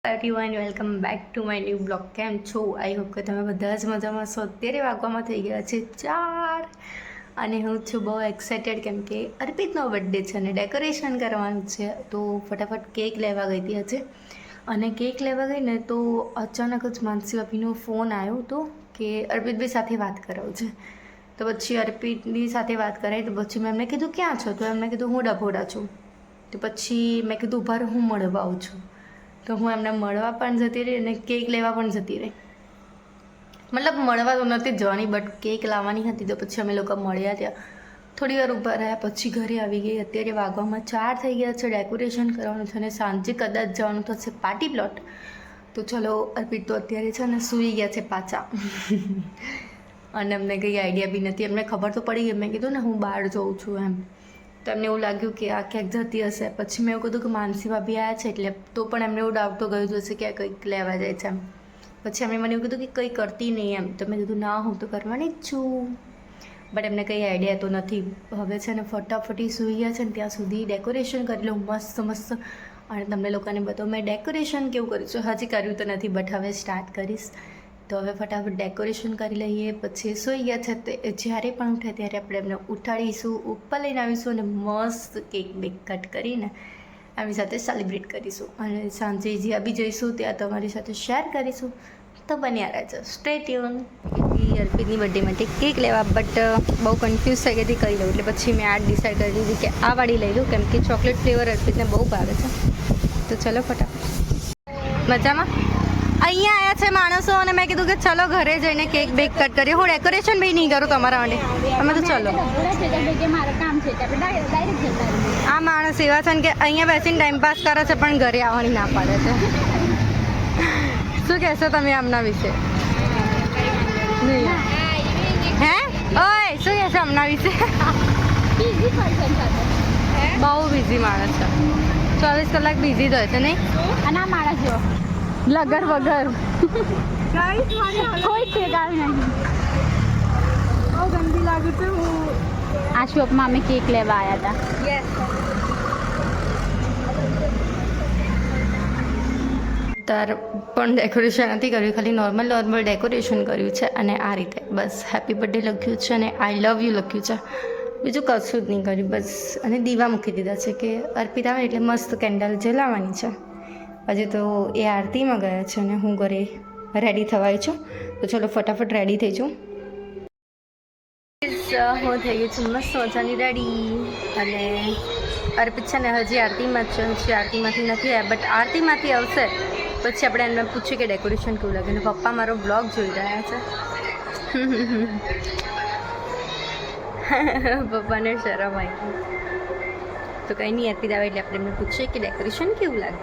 Everyone welcome back to my new blog. કેમ છો? I hope કે તમે બધા જ મજામાં છો. અત્યારે વાગવામાં થઈ ગયા છે 4 અને હું છું બહુ એક્સાઇટેડ કેમ કે અર્પિતનો બર્થડે છે અને ડેકોરેશન કરવાનું છે. તો ફટાફટ કેક લેવા ગઈ હતી આજે અને કેક લેવા ગઈ ને તો અચાનક જ માનસી ભાભીનો ફોન આવ્યો હતો કે અર્પિતભાઈ સાથે વાત કરાવું છે. તો પછી અર્પિતની સાથે વાત કરાવી તો પછી મેં એમને કીધું ક્યાં છો? તો એમને કીધું હું ડભોડા છું. તો પછી મેં કીધું ઉભા રહો, હું મળવા આવું છું. તો હું એમને મળવા પણ જતી રહી અને કેક લેવા પણ જતી રહી. મતલબ મળવા તો નથી જવાની, બટ કેક લાવવાની હતી. તો પછી અમે લોકો મળ્યા ત્યાં, થોડી વાર ઊભા રહ્યા, પછી ઘરે આવી ગઈ. અત્યારે વાગવામાં 4 થઈ ગયા છે. ડેકોરેશન કરવાનું છે અને સાંજે કદાચ જવાનું થશે પાર્ટી પ્લોટ. તો ચલો, અર્પિત તો અત્યારે છે ને સૂઈ ગયા છે પાછા અને અમને કંઈ આઈડિયા બી નથી. એમને ખબર તો પડી ગઈ, મેં કીધું ને હું બહાર જઉં છું એમ. તો એમને એવું લાગ્યું કે આ ક્યાંક જતી હશે. પછી મેં એવું કીધું કે માનસી ભાભી આવ્યા છે એટલે, તો પણ એમને એવું ડાઉટ તો ગયું જ હશે કે આ કંઈક લેવા જાય છે એમ. પછી એમણે મને એવું કીધું કે કંઈ કરતી નહીં એમ. તો મેં કીધું ના, હું તો કરવાની જ છું, બટ એમને કંઈ આઈડિયા તો નથી. હવે છે ને ફટાફટી સૂઈ ગયા છે ને ત્યાં સુધી ડેકોરેશન કરી લઉં મસ્ત મસ્ત. અને તમને લોકોને બતાવું મેં ડેકોરેશન કેવું કર્યું છે. હજી કર્યું તો નથી બટ હવે સ્ટાર્ટ કરીશ. તો હવે ફટાફટ ડેકોરેશન કરી લઈએ. પછી સૂઈ ગયા છે તે જ્યારે પણ ઉઠે ત્યારે આપણે એમને ઉઠાડીશું, ઉપર લઈને આવીશું અને મસ્ત કેક બેક કટ કરીને એમની સાથે સેલિબ્રેટ કરીશું. અને સાંજે જ્યાં બી જઈશું ત્યાં તમારી સાથે શેર કરીશું. તો બન્યા રહેજો, સ્ટે ટ્યુન. અર્પિતની બર્થડે માટે કેક લેવા, બટ બહુ કન્ફ્યુઝ થઈ ગઈ હતી કઈ લઉં. એટલે પછી મેં આ ડિસાઈડ કરી દીધી કે આ વાળી લઈ લઉં કેમ કે ચોકલેટ ફ્લેવર અર્પિતને બહુ ભાવે છે. તો ચલો ફટાફટ. મજામાં અહીંયા આવ્યા છે માણસો અને મેં કીધું કે ચલો ઘરે જઈને કેક બેક કટ કરીએ. હું ડેકોરેશન બી નહીં કરું તમારા માટે. અમે તો ચલો. આ માણસ એવા છે ને કે અહીંયા બેસીને ટાઈમ પાસ કરે છે પણ ઘરે આવવાની ના પાડે છે. શું કહેશો તમે આમના વિશે? હે ઓય શું કહેશો આમના વિશે? બહુ બિઝી માણસ છે. 24 કલાક બિઝી જ હોય છે નહીં? અને આ માણસ જો લગર વગર કોઈ છે ગાવી નહીં. બહુ ગંદી લાગુ છે. હું આ શોપમાં અમે કેક લેવા આવ્યા હતા. તાર પણ ડેકોરેશન નથી કર્યું, ખાલી નોર્મલ ડેકોરેશન કર્યું છે. અને આ રીતે બસ હેપી બર્થડે લખ્યું છે અને આઈ લવ યુ લખ્યું છે. બીજું કશું જ નહીં કર્યું બસ. અને દીવા મૂકી દીધા છે કે અર્પિત આવે એટલે મસ્ત કેન્ડલ જલાવવાની છે. હજી તો એ આરતીમાં ગયા છે અને હું ઘરે રેડી થવાય છું. તો ચલો ફટાફટ રેડી થઈ જાઉં. હું થઈ ગઈ છું મસ્ત મજાની રેડી. અને અર્પિત છે ને હજી આરતીમાં જ છે. હજી આરતીમાંથી નથી આવ્યા, બટ આરતીમાંથી આવશે પછી આપણે એમને પૂછીએ કે ડેકોરેશન કેવું લાગે. અને પપ્પા મારો બ્લોગ જોઈ રહ્યા છે. પપ્પાને શરમ આવી. તો કંઈ નહીં, અર્પિત આવે એટલે આપણે એમને પૂછીએ કે ડેકોરેશન કેવું લાગે.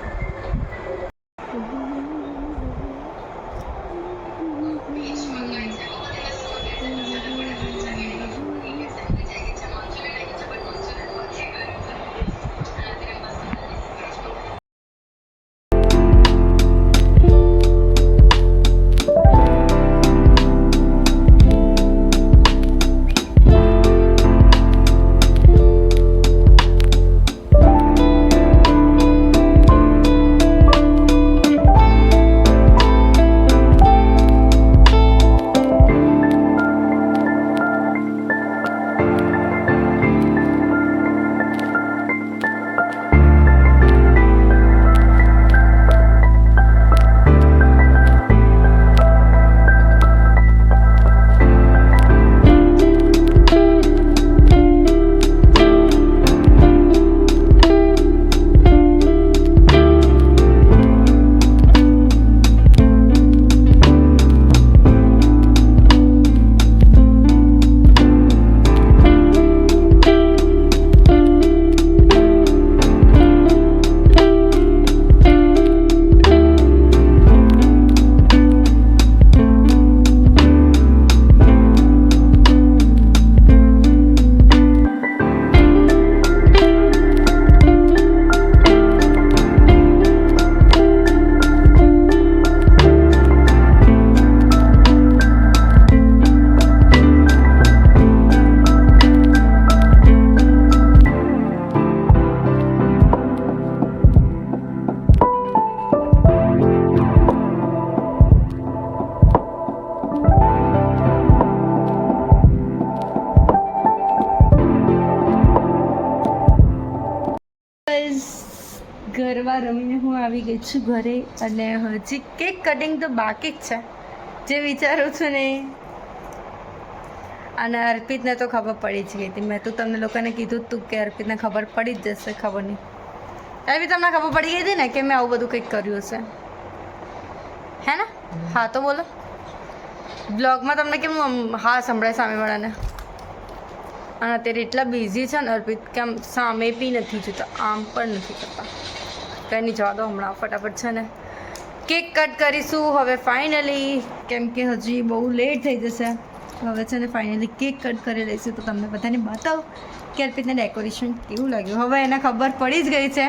જમીને હું આવી ગઈ છું ઘરે અને હજી કેક કટિંગ તો બાકી જ છે, જે વિચારું છું ને. અને અર્પિતને તો ખબર પડી જ ગઈ હતી. મેં તો તમને લોકોને કીધું જ તું કે અર્પિતને ખબર પડી જ જશે. ખબર નહીં અર્પિત તમને ખબર પડી ગઈ હતી ને કે મેં આવું બધું કંઈક કર્યું હશે, હે ને? હા તો બોલો. બ્લોગમાં તમને કેમ હા સંભળાય સામેવાળાને? અને અત્યારે એટલા બિઝી છે ને અર્પિત કે આમ સામે બી નથી જોતા, આમ પણ નથી કરતા. કંઈ નહીં, જવા દો. હમણાં ફટાફટ છે ને કેક કટ કરીશું હવે ફાઇનલી, કેમ કે હજી બહુ લેટ થઈ જશે. હવે છે ને ફાઇનલી કેક કટ કરી લઈશું તો તમને બધાને બતાવું કે અર્પિતને ડેકોરેશન કેવું લાગ્યું. હવે એને ખબર પડી જ ગઈ છે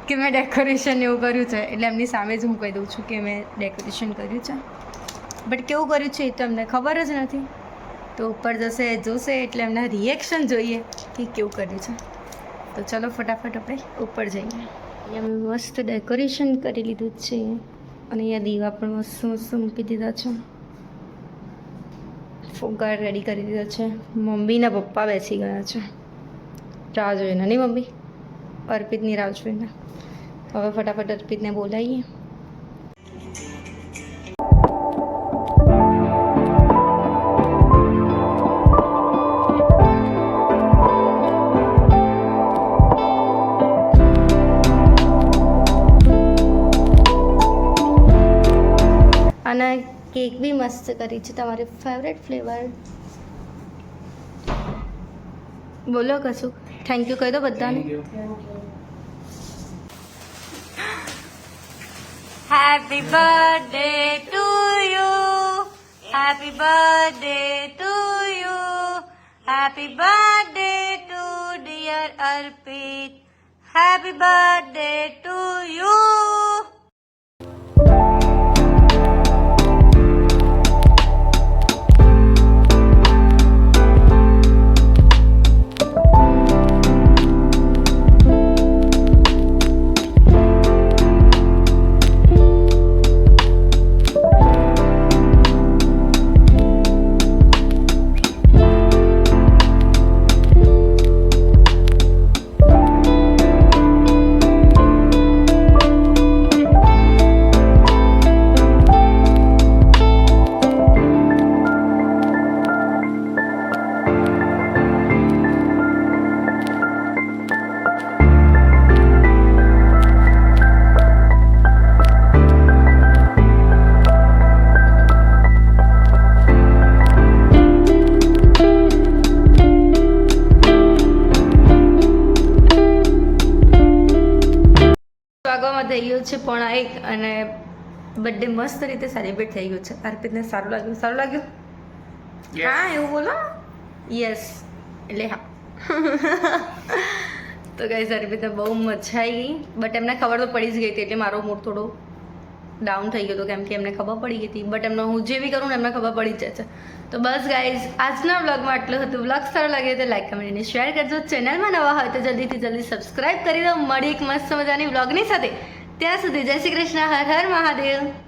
કે મેં ડેકોરેશન એવું કર્યું છે, એટલે એમની સામે જ હું કહી દઉં છું કે મેં ડેકોરેશન કર્યું છે. બટ કેવું કર્યું છે એ તો અમને ખબર જ નથી. તો ઉપર જશે જોશે એટલે એમના રિએક્શન જોઈએ કે કેવું કર્યું છે. તો ચલો ફટાફટ આપણે ઉપર જઈએ. અહીંયા મેં મસ્ત ડેકોરેશન કરી લીધું છે અને અહીંયા દીવા પણ મસ્ત મસ્ત મૂકી દીધા છે. ફુગ્ગા રેડી કરી દીધા છે. મમ્મીના પપ્પા બેસી ગયા છે રાહ જોઈને, નહીં મમ્મી? અર્પિતની રાહ જોઈને. હવે ફટાફટ અર્પિતને બોલાવીએ. અને કેક બી મસ્ત કરી છે. તમારી ફેવરેટ ફ્લેવર બોલો કશું. થેન્ક યુ કહી દો બધાને. Happy birthday to you, happy birthday to you, happy birthday to dear Arpit, happy birthday to you. વાગવામાં થઈ ગયું છે 1:30 અને બર્થડે મસ્ત રીતે સેલિબ્રેટ થઈ ગયું છે. અર્પિતને સારું લાગ્યું? સારું લાગ્યું? હા એવું બોલો. યસ એટલે હા. તો ગાઈઝ અર્પિતને બહુ મજા આવી ગઈ, બટ એમને ખબર તો પડી જ ગઈ હતી એટલે મારો મૂડ થોડો ડાઉન થઈ ગયો હતો, કેમ કે એમને ખબર પડી ગઈ હતી. બટ એમને હું જે બી કરું ને એમને ખબર પડી જ જાય છે. તો બસ ગાઈઝ આજના વ્લોગમાં આટલું હતું. વ્લોગ સારો લાગે તો લાઈક કમેન્ટ અને શેર કરજો. ચેનલમાં નવા હોય તો જલ્દીથી જલ્દી સબસ્ક્રાઈબ કરી દો. મળી એક મસ્ત મજાની વ્લોગની સાથે. ત્યાં સુધી જય શ્રી કૃષ્ણ. હર હર મહાદેવ.